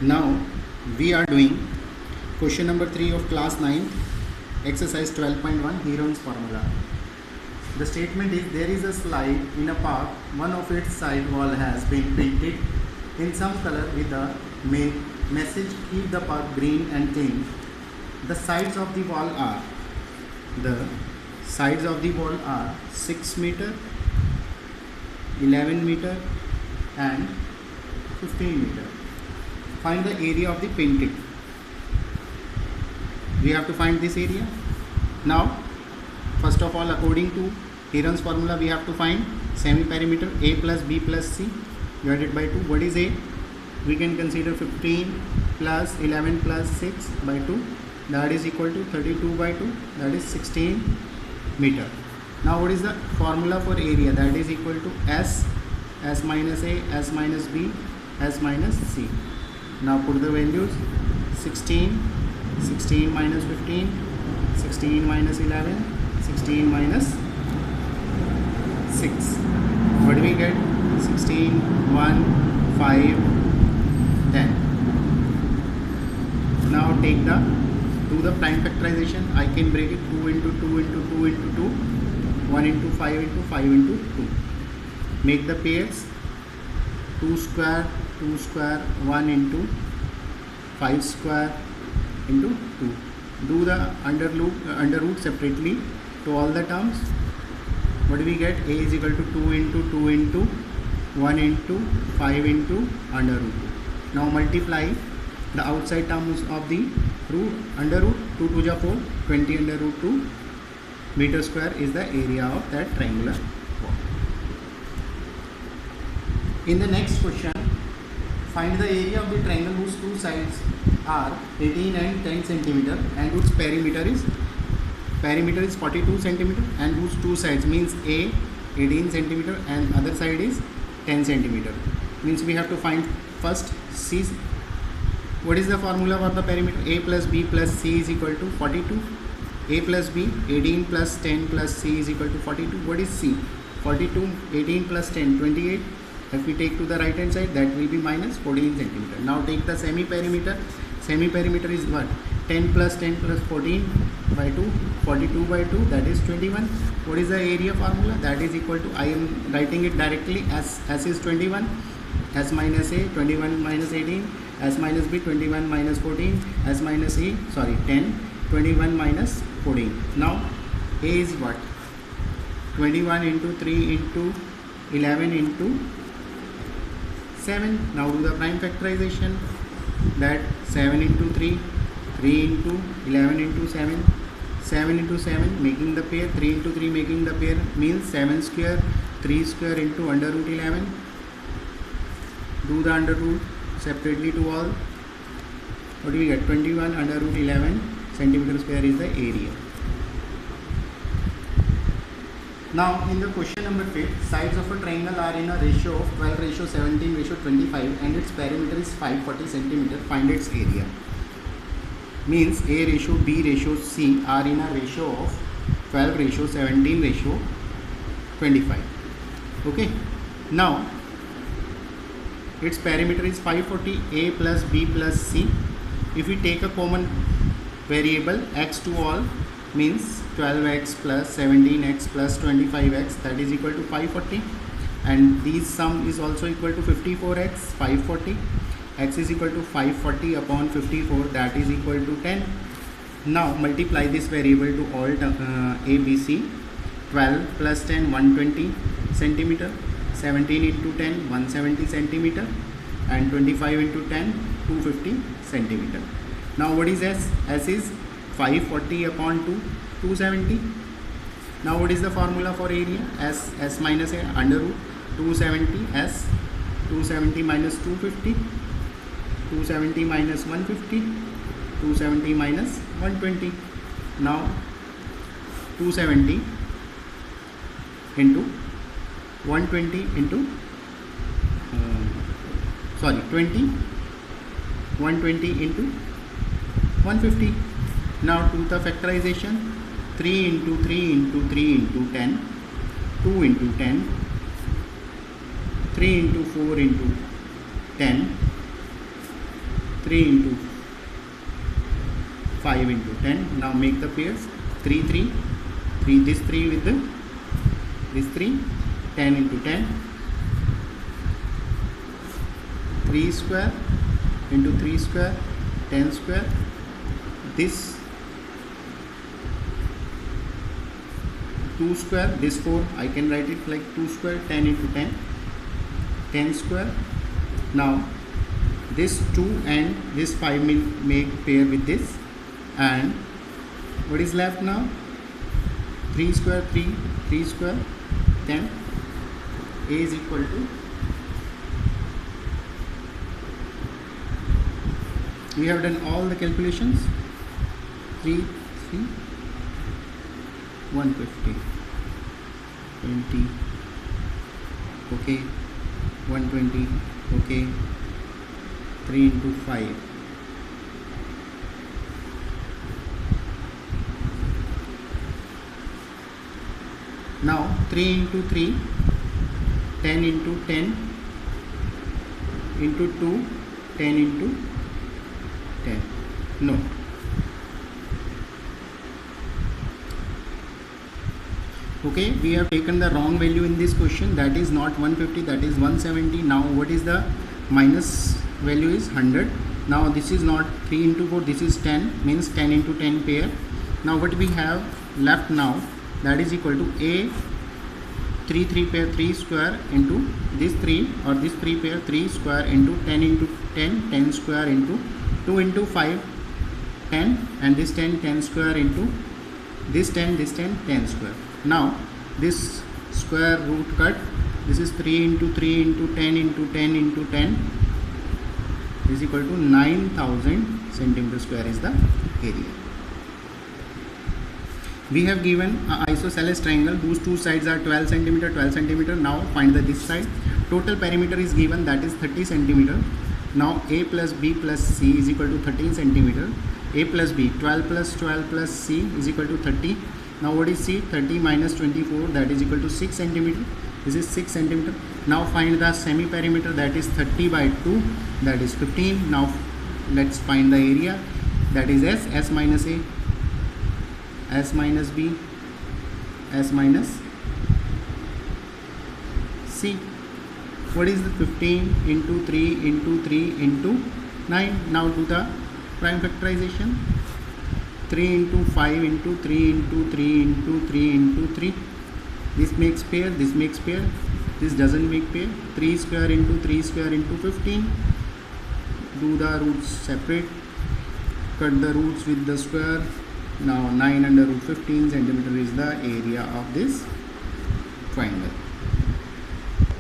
Now we are doing question number 3 of class 9, exercise 12.1, Heron's formula. The statement is there is a slide in a park. One of its side wall has been painted in some color with the message keep the park green and clean. The sides of the wall are 6 meter, 11 meter and 15 meter. Find the area of the painting. We have to find this area. Now first of all, according to Heron's formula, we have to find semi-perimeter A plus B plus C divided by 2. What is A? We can consider 15 plus 11 plus 6 by 2, that is equal to 32 by 2, that is 16 meter. Now what is the formula for area? That is equal to S minus A, S minus B, S minus C. Now put the values. 16 minus 15, 16 minus 11, 16 minus 6. What do we get? 16, 1, 5, 10. Now take do the prime factorization. I can break it 2 into 2 into 2 into 2, 1 into 5 into 5 into 2. Make the pairs 2 square, 1 into 5 square into 2. Do the under root separately to all the terms. What do we get? A is equal to 2 into 2 into 1 into 5 into under root. Now multiply the outside terms of the root, under root, 2 to the 4, 20 under root 2 meter square is the area of that triangular wall. In the next question, find the area of the triangle whose two sides are 18 and 10 centimeter and whose perimeter is 42 centimeter and whose two sides means A 18 centimeter and other side is 10 centimeter. Means we have to find first C. What is the formula for the perimeter? A plus B plus C is equal to 42. A plus B, 18 plus 10 plus C is equal to 42. What is C? 42, 18 plus 10, 28. If we take to the right hand side, that will be minus 14 centimeter. Now take the semi-perimeter. Semi-perimeter is what? 10 plus 10 plus 14 by 2, 42 by 2, that is 21. What is the area formula? That is equal to, I am writing it directly as S is 21, S minus A, 21 minus 18, S minus B, 21 minus 14, S minus A, 10, 21 minus 14. Now A is what? 21 into 3 into 11 into 7. Now do the prime factorization. That 7 into 3, 3 into 11 into 7, 7 into 7 making the pair, 3 into 3 making the pair means 7 square, 3 square into under root 11. Do the under root separately to all. What do we get? 21 under root 11 centimeter square is the area. Now in the question number 5, sides of a triangle are in a ratio of 12 ratio 17 ratio 25 and its perimeter is 540 centimeter. Find its area. Means A ratio B ratio C are in a ratio of 12 ratio 17 ratio 25. Okay. Now its perimeter is 540. A plus B plus C. If we take a common variable x to all, means 12x plus 17x plus 25x, that is equal to 540, and these sum is also equal to 54x, 540, x is equal to 540 upon 54, that is equal to 10. Now multiply this variable to all A, B, C. 12 plus 10, 120 centimeter, 17 into 10, 170 centimeter, and 25 into 10, 250 centimeter. Now what is S? S is 540 upon 2, 270. Now what is the formula for area? S minus A under root 270 S, 270 minus 250, 270 minus 150, 270 minus 120. Now 270 into 120 into 20, 120 into 150. Now do the factorization. 3 into 3 into 3 into 10, 2 into 10, 3 into 4 into 10, 3 into 5 into 10. Now make the pairs. 3 3 3, this 3 with this 3, 10 into 10, 3 square into 3 square, 10 square. This 2 square, this 4, I can write it like 2 square, 10 into 10, 10 square. Now this 2 and this 5 will make pair with this, and what is left now? 3 square, 3 square, 10. A is equal to, we have done all the calculations. 3 3 150 20, okay, 120, okay, 3 into 5, now 3 into 3, 10 into 10 into 2, 10 into 10, no, okay, we have taken the wrong value in this question. That is not 150, that is 170. Now what is the minus value? Is 100. Now this is not 3 into 4, this is 10, means 10 into 10 pair. Now what we have left now, that is equal to A 3 3 pair 3 square into this 3 or this 3 pair 3 square into 10 into 10, 10 square into 2 into 5, 10, and this 10, 10 square into this 10, 10 square. Now this square root cut, this is 3 into 3 into 10 into 10 into 10 is equal to 9000 centimeter square is the area. We have given an isosceles triangle whose two sides are 12 centimeter, 12 centimeter. Now find this side. Total perimeter is given, that is 30 centimeter. Now A plus B plus C is equal to 13 centimeter. A plus B, 12 plus 12 plus C is equal to 30. Now what is C? 30 minus 24, that is equal to 6 centimeter. This is 6 centimeter. Now find the semi perimeter, that is 30 by 2, that is 15. Now let's find the area, that is S minus A, S minus B, S minus C. What is the 15 into 3 into 3 into 9? Now do the prime factorization. 3 into 5 into 3 into 3 into 3 into 3. This makes pair, this makes pair, this doesn't make pair. 3 square into 3 square into 15. Do the roots separate, cut the roots with the square. Now 9 under root 15 centimeter is the area of this triangle.